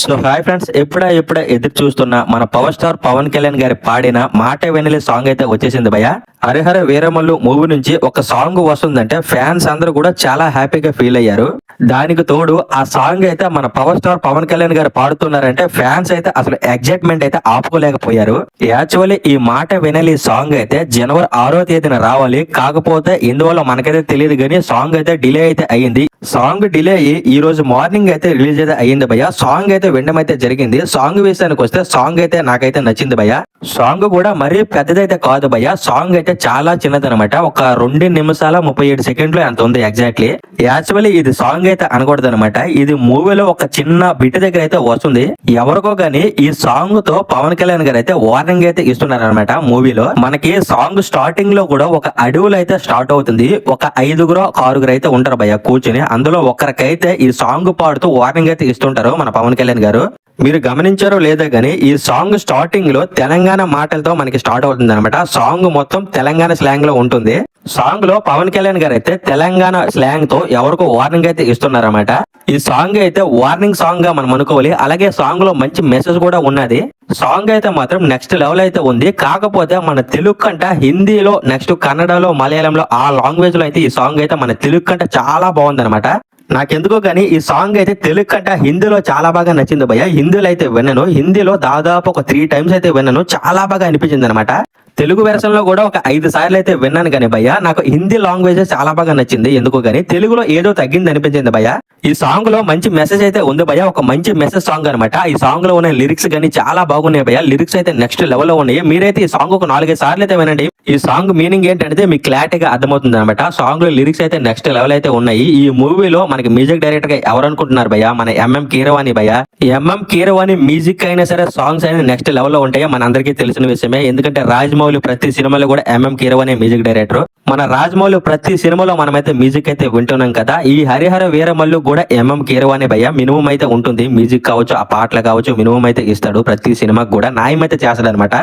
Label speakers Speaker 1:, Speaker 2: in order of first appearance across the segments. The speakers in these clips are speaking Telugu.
Speaker 1: సో హాయ్ ఫ్రెండ్స్, ఎప్పుడే ఎదురు చూస్తున్న మన పవర్ స్టార్ పవన్ కళ్యాణ్ గారి పాడిన మాట వెన్నెల సాంగ్ అయితే వచ్చేసింది భయ్య. హరిహర వీరమల్లు మూవీ నుంచి ఒక సాంగ్ వస్తుందంటే ఫ్యాన్స్ అందరూ కూడా చాలా హ్యాపీగా ఫీల్ అయ్యారు. దానికి తోడు ఆ సాంగ్ అయితే మన పవర్ స్టార్ పవన్ కళ్యాణ్ గారు పాడుతున్నారంటే ఫ్యాన్స్ అయితే అసలు ఎగ్జైట్మెంట్ అయితే ఆపుకోలేకపోయారు. యాక్చువల్లీ ఈ మాట వినలి సాంగ్ అయితే జనవరి 6వ తేదీన రావాలి. కాకపోతే ఇందువల్ల మనకైతే తెలియదు కానీ సాంగ్ అయితే డిలే అయితే అయ్యింది. సాంగ్ డిలే అయ్యి ఈ రోజు మార్నింగ్ అయితే రిలీజ్ అయితే అయ్యింది భయ్య. సాంగ్ అయితే వినడం అయితే జరిగింది. సాంగ్ విషయానికి వస్తే సాంగ్ అయితే నాకైతే నచ్చింది భయ్య. సాంగ్ కూడా మరీ పెద్దదైతే కాదు భయ్య. సాంగ్ అయితే చాలా చిన్నదనమాట. ఒక 2 నిమిషాల 37 సెకండ్లు అంత ఉంది ఎగ్జాక్ట్లీ. యాక్చువల్లీ ఇది సాంగ్ అయితే అనకూడదు అనమాట. ఇది మూవీలో ఒక చిన్న బిట్ దగ్గర అయితే వస్తుంది. ఎవరికో గానీ ఈ సాంగ్ తో పవన్ కళ్యాణ్ గారు అయితే వార్నింగ్ అయితే ఇస్తున్నారు అనమాట. మూవీలో మనకి సాంగ్ స్టార్టింగ్ లో కూడా ఒక అడవులు అయితే స్టార్ట్ అవుతుంది. ఒక 5-6 అయితే ఉంటారు భయ్య కూర్చుని. అందులో ఒకరికైతే ఈ సాంగ్ పాడుతూ వార్నింగ్ అయితే ఇస్తుంటారు మన పవన్ కళ్యాణ్ గారు. మీరు గమనించారో లేదో గానీ ఈ సాంగ్ స్టార్టింగ్ లో తెలంగాణ మాటలతో మనకి స్టార్ట్ అవుతుంది అనమాట. సాంగ్ మొత్తం తెలంగాణ స్లాంగ్ లో ఉంటుంది. సాంగ్ లో పవన్ కళ్యాణ్ గారు అయితే తెలంగాణ స్లాంగ్ తో ఎవరికో వార్నింగ్ అయితే ఇస్తున్నారన్నమాట. ఈ సాంగ్ అయితే వార్నింగ్ సాంగ్ గా మనం అనుకోవాలి. అలాగే సాంగ్ లో మంచి మెసేజ్ కూడా ఉన్నది. సాంగ్ అయితే మాత్రం నెక్స్ట్ లెవెల్ అయితే ఉంది. కాకపోతే మన తెలుగు కంట హిందీలో, నెక్స్ట్ కన్నడలో, మలయాళంలో ఆ లాంగ్వేజ్ లో అయితే ఈ సాంగ్ అయితే మన తెలుగు కంట చాలా బాగుంది అనమాట. నాకెందుకో గానీ ఈ సాంగ్ అయితే తెలుగు కంట హిందీలో చాలా బాగా నచ్చింది భయ్య. హిందీలో అయితే విన్నాను. హిందీలో దాదాపు ఒక 3 టైమ్స్ అయితే విన్నాను. చాలా బాగా అనిపించింది అనమాట. తెలుగు వెర్షన్ లో కూడా ఒక 5 సార్లు అయితే విన్నాను కానీ భయ్య, నాకు హిందీ లాంగ్వేజ్ చాలా బాగా నచ్చింది. ఎందుకో గానీ తెలుగులో ఏదో తగ్గింది అనిపించింది భయ్య. ఈ సాంగ్ లో మంచి మెసేజ్ అయితే ఉంది భయ్య. ఒక మంచి మెసేజ్ సాంగ్ అనమాట. ఈ సాంగ్ లో ఉన్న లిరిక్స్ గానీ చాలా బాగున్నాయి భయ్య. లిరిక్స్ అయితే నెక్స్ట్ లెవెల్ లో ఉన్నాయి. మీరైతే ఈ సాంగ్ ఒక 4-5 సార్లు అయితే వినండి. ఈ సాంగ్ మీనింగ్ ఏంటంటే మీకు క్లారిటీగా అర్థమవుతుంది అనమాట. సాంగ్ లో లిరిక్స్ అయితే నెక్స్ట్ లెవెల్ అయితే ఉన్నాయి. ఈ మూవీలో మనకి మ్యూజిక్ డైరెక్టర్ గా ఎవరు అనుకుంటున్నారు భయ్య? మన ఎంఎం కీరవాణి భయ్య. ఎంఎం కీరవాణి మ్యూజిక్ అయినా సరే సాంగ్స్ అయినా నెక్స్ట్ లెవెల్ లో ఉంటాయి. మన అందరికీ తెలిసిన విషయమే. ఎందుకంటే రాజమౌళి ప్రతి సినిమాలో కూడా ఎంఎం కీరవాణి మ్యూజిక్ డైరెక్టర్. మన రాజమౌళి ప్రతి సినిమాలో మనమైతే మ్యూజిక్ అయితే వింటున్నాం కదా. ఈ హరిహర వీరమల్లు కూడా ఎంఎం కీరవాణి భయ్య. మినిమం అయితే ఉంటుంది. మ్యూజిక్ కావచ్చు, ఆ పాటలు కావచ్చు, మినిమం అయితే ఇస్తాడు. ప్రతి సినిమాకి కూడా న్యాయం అయితే చేస్తాడు అనమాట.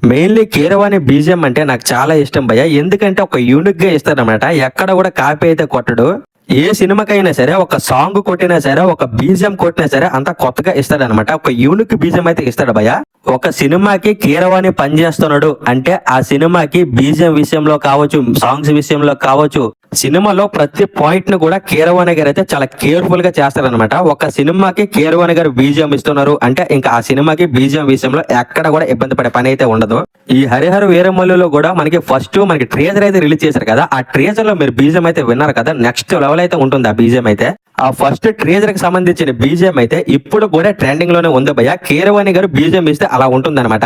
Speaker 1: మెయిన్లీ కీరవాణి బీజిఎం అంటే నాకు చాలా ఇష్టం భయ్య. ఎందుకంటే ఒక యూనిక్ గా ఇస్తాడనమాట. ఎక్కడ కూడా కాపీ అయితే కొట్టడు. ఏ సినిమాకైనా సరే ఒక సాంగ్ కొట్టినా సరే, ఒక బీజిఎం కొట్టినా సరే అంతా కొత్తగా ఇస్తాడనమాట. ఒక యూనిక్ బీజిఎం అయితే ఇస్తాడు భయ్య. ఒక సినిమాకి కీరవాణి పనిచేస్తున్నాడు అంటే ఆ సినిమాకి బీజిఎం విషయంలో కావచ్చు, సాంగ్స్ విషయంలో కావచ్చు, సినిమాలో ప్రతి పాయింట్ ను కూడా కీరవాణి గారు అయితే చాలా కేర్ఫుల్ గా చేస్తారనమాట. ఒక సినిమాకి కీరవాణి గారు బీజిఎం ఇస్తున్నారు అంటే ఇంకా ఆ సినిమాకి బీజిఎం విషయంలో ఎక్కడ కూడా ఇబ్బంది పడే పని అయితే ఉండదు. ఈ హరిహర వీరమల్లులో కూడా మనకి ఫస్ట్ మనకి ట్రేజర్ అయితే రిలీజ్ చేశారు కదా. ఆ ట్రేజర్ లో మీరు బీజిఎం అయితే విన్నారు కదా. నెక్స్ట్ లెవెల్ అయితే ఉంటుంది ఆ బీజిఎం అయితే. ఆ ఫస్ట్ ట్రేజర్ కి సంబంధించిన బీజిఎం అయితే ఇప్పుడు కూడా ట్రెండింగ్ లోనే ఉంది భయ్య. కీరవాణి గారు బీజిఎం ఇస్తే అలా ఉంటుంది అనమాట.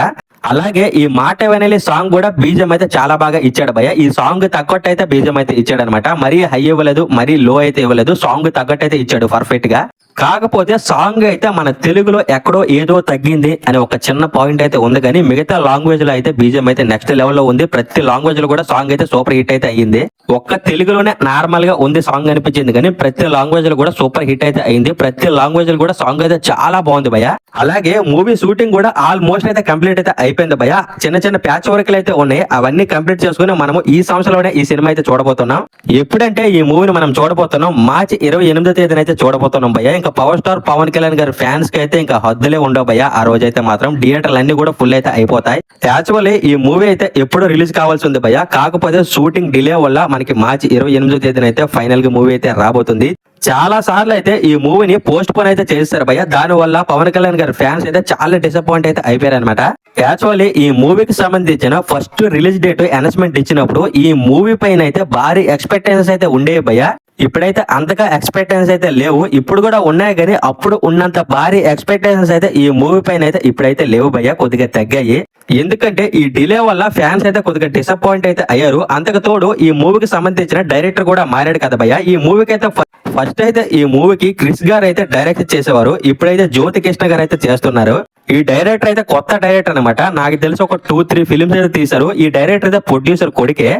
Speaker 1: అలాగే ఈ మాట వినలి సాంగ్ కూడా బీజిఎం అయితే చాలా బాగా ఇచ్చాడు భయ్య. ఈ సాంగ్ తగ్గట్టు అయితే బీజిఎం అయితే ఇచ్చాడు అనమాట. మరీ హై ఇవ్వలేదు, మరీ లో అయితే ఇవ్వలేదు. సాంగ్ తగ్గట్టు అయితే ఇచ్చాడు పర్ఫెక్ట్ గా. కాకపోతే సాంగ్ అయితే మన తెలుగులో ఎక్కడో ఏదో తగ్గింది అనే ఒక చిన్న పాయింట్ అయితే ఉంది. కానీ మిగతా లాంగ్వేజ్ లో అయితే బీజిఎం అయితే నెక్స్ట్ లెవెల్ లో ఉంది. ప్రతి లాంగ్వేజ్ లో కూడా సాంగ్ అయితే సూపర్ హిట్ అయితే అయ్యింది. ఒక్క తెలుగులోనే నార్మల్ గా ఉంది సాంగ్ అనిపించింది కానీ ప్రతి లాంగ్వేజ్ లో కూడా సూపర్ హిట్ అయితే అయింది. ప్రతి లాంగ్వేజ్ లో కూడా సాంగ్ అయితే చాలా బాగుంది భయ్య. అలాగే మూవీ షూటింగ్ కూడా ఆల్మోస్ట్ అయితే కంప్లీట్ అయితే అయిపోయింది భయ్య. చిన్న చిన్న ప్యాచ్ వర్క్లు అయితే ఉన్నాయి. అవన్నీ కంప్లీట్ చేసుకుని మనము ఈ సంవత్సరంలోనే ఈ సినిమా అయితే చూడబోతున్నాం. ఎప్పుడంటే ఈ మూవీని మనం చూడబోతున్నాం మార్చి 28వ తేదీన అయితే చూడబోతున్నాం భయ్య. ఇంకా పవర్ స్టార్ పవన్ కళ్యాణ్ గారి ఫ్యాన్స్ కి అయితే ఇంకా హద్దులే ఉండవు భయ్య. ఆ రోజు అయితే మాత్రం థియేటర్లు అన్ని కూడా ఫుల్ అయితే అయిపోతాయి. యాక్చువల్లీ ఈ మూవీ అయితే ఎప్పుడు రిలీజ్ కావాల్సి ఉంది భయ్య. కాకపోతే షూటింగ్ డిలే వల్ల మనకి మార్చి 28వ తేదీన అయితే ఫైనల్ గా మూవీ అయితే రాబోతుంది. చాలా సార్లు అయితే ఈ మూవీని పోస్ట్ పోన్ అయితే చేస్తారు భయ్య. దాని వల్ల పవన్ కళ్యాణ్ గారి ఫ్యాన్స్ అయితే చాలా డిసప్పాయింట్ అయితే అయిపోయారు అనమాట. యాక్చువల్లీ ఈ మూవీకి సంబంధించిన ఫస్ట్ రిలీజ్ డేట్ అనౌన్స్మెంట్ ఇచ్చినప్పుడు ఈ మూవీ పైన అయితే భారీ ఎక్స్పెక్టేషన్స్ అయితే ఉండేవి భయ్య. ఇప్పుడైతే అంతగా ఎక్స్పెక్టేషన్స్ అయితే లేవు. ఇప్పుడు కూడా ఉన్నాయి కానీ అప్పుడు ఉన్నంత భారీ ఎక్స్పెక్టేషన్స్ అయితే ఈ మూవీ పైన అయితే ఇప్పుడైతే లేవు భయ్య. కొద్దిగా తగ్గాయి. ఎందుకంటే ఈ డిలే వల్ల ఫ్యాన్స్ అయితే కొద్దిగా డిసప్పాయింట్ అయితే అయ్యారు. అంతకు తోడు ఈ మూవీకి సంబంధించిన డైరెక్టర్ కూడా మారాడు కదా భయ్య. ఈ మూవీకి అయితే ఫస్ట్ అయితే ఈ మూవీకి క్రిస్ గారు అయితే డైరెక్ట్ చేసేవారు. ఇప్పుడైతే జ్యోతి కృష్ణ గారు అయితే చేస్తున్నారు. ఈ డైరెక్టర్ అయితే కొత్త డైరెక్టర్ అనమాట. నాకు తెలిసి ఒక 2-3 ఫిలిమ్స్ అయితే తీశారు. ఈ డైరెక్టర్ అయితే ప్రొడ్యూసర్ కొడుకే.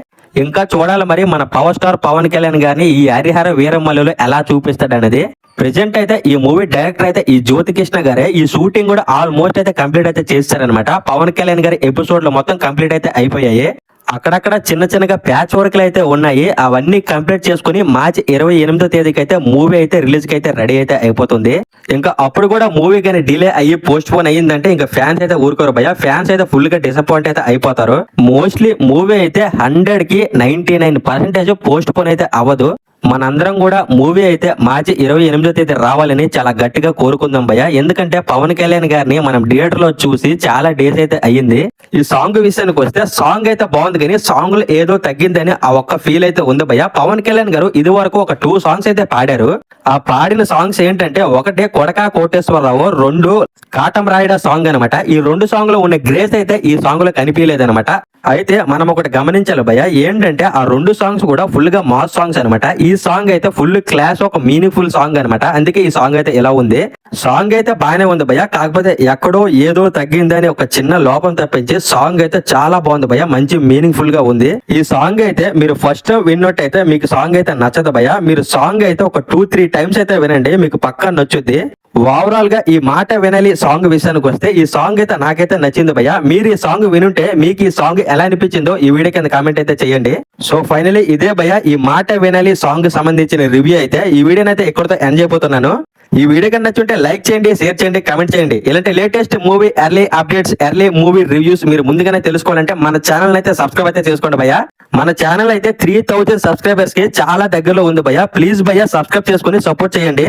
Speaker 1: ఇంకా చూడాలి మరి మన పవర్ స్టార్ పవన్ కళ్యాణ్ గారిని ఈ హరిహర వీరమల్లులో ఎలా చూపిస్తాడు అనేది. ప్రెజెంట్ అయితే ఈ మూవీ డైరెక్టర్ అయితే ఈ జ్యోతి కృష్ణ గారే. ఈ షూటింగ్ కూడా ఆల్మోస్ట్ అయితే కంప్లీట్ అయితే చేస్తారనమాట. పవన్ కళ్యాణ్ గారి ఎపిసోడ్లు మొత్తం కంప్లీట్ అయితే అయిపోయాయి. అక్కడక్కడ చిన్న చిన్నగా ప్యాచ్ వర్క్లు అయితే ఉన్నాయి. అవన్నీ కంప్లీట్ చేసుకుని మార్చి 28వ తేదీకి అయితే మూవీ అయితే రిలీజ్ కి అయితే రెడీ అయితే అయిపోతుంది. ఇంకా అప్పుడు కూడా మూవీ కానీ డిలే అయ్యి పోస్ట్ పోన్ అయ్యిందంటే ఇంకా ఫ్యాన్స్ అయితే ఊరుకోరు భయ్య. ఫ్యాన్స్ అయితే ఫుల్ గా డిసప్పాయింట్ అయితే అయిపోతారు. మోస్ట్లీ మూవీ అయితే 100కి 99% పోస్ట్ పోన్ అయితే అవ్వదు. మనందరం కూడా మూవీ అయితే మార్చి 28వ తేదీ రావాలని చాలా గట్టిగా కోరుకుందాం భయ్య. ఎందుకంటే పవన్ కళ్యాణ్ గారిని మనం థియేటర్ లో చూసి చాలా డేస్ అయితే అయ్యింది. ఈ సాంగ్ విషయానికి వస్తే సాంగ్ అయితే బాగుంది కానీ సాంగ్ లో ఏదో తగ్గిందని ఆ ఒక్క ఫీల్ అయితే ఉంది భయ్య. పవన్ కళ్యాణ్ గారు ఇది వరకు ఒక 2 సాంగ్స్ అయితే పాడారు. ఆ పాడిన సాంగ్స్ ఏంటంటే ఒకటే కొడకా కోటేశ్వరరావు, 2 కాటం రాయడ సాంగ్ అనమాట. ఈ 2 సాంగ్ లో ఉన్న గ్రేస్ అయితే ఈ సాంగ్ లో కనిపించలేదన్నమాట. అయితే మనం ఒకటి గమనించాలి భయ్య, ఏంటంటే ఆ 2 సాంగ్స్ కూడా ఫుల్ గా మాస్ సాంగ్స్ అనమాట. ఈ సాంగ్ అయితే ఫుల్ క్లాస్, ఒక మీనింగ్ఫుల్ సాంగ్ అనమాట. అందుకే ఈ సాంగ్ అయితే ఇలా ఉంది. సాంగ్ అయితే బాగానే ఉంది భయ్య, కాకపోతే ఎక్కడో ఏదో తగ్గిందని ఒక చిన్న లోపం తప్పించి సాంగ్ అయితే చాలా బాగుంది భయ్య. మంచి మీనింగ్ఫుల్ గా ఉంది. ఈ సాంగ్ అయితే మీరు ఫస్ట్ విన్నట్టయితే మీకు సాంగ్ అయితే నచ్చదు భయ్య. మీరు సాంగ్ అయితే ఒక 2-3 టైమ్స్ అయితే వినండి, మీకు పక్కా నచ్చుద్ది. ఓవరాల్ గా ఈ మాట వినాలి సాంగ్ విషయానికి వస్తే ఈ సాంగ్ అయితే నాకైతే నచ్చింది భయ్య. మీరు ఈ సాంగ్ వినుంటే మీకు ఈ సాంగ్ ఎలా అనిపించిందో ఈ వీడియో కింద కామెంట్ అయితే చేయండి. సో ఫైనలీ ఇదే భయ్య ఈ మాట వినాలి సాంగ్ సంబంధించిన రివ్యూ అయితే. ఈ వీడియోని అయితే ఇక్కడితో ఎండ్ చేయబోతున్నాను. ఈ వీడియో కన్నా నచ్చుంటే లైక్ చేయండి, షేర్ చేయండి, కామెంట్ చేయండి. ఇలాంటి latest movie early updates, early movie reviews మీరు ముందుగానే తెలుసుకోవాలంటే మన ఛానల్ అయితే సబ్స్క్రైబ్ అయితే చేసుకోండి భయ్య. మన ఛానల్ అయితే 3000 సబ్స్క్రైబర్స్ కి చాలా దగ్గరలో ఉంది భయ్య. ప్లీజ్ భయ్య సబ్స్క్రైబ్ చేసుకుని సపోర్ట్ చేయండి.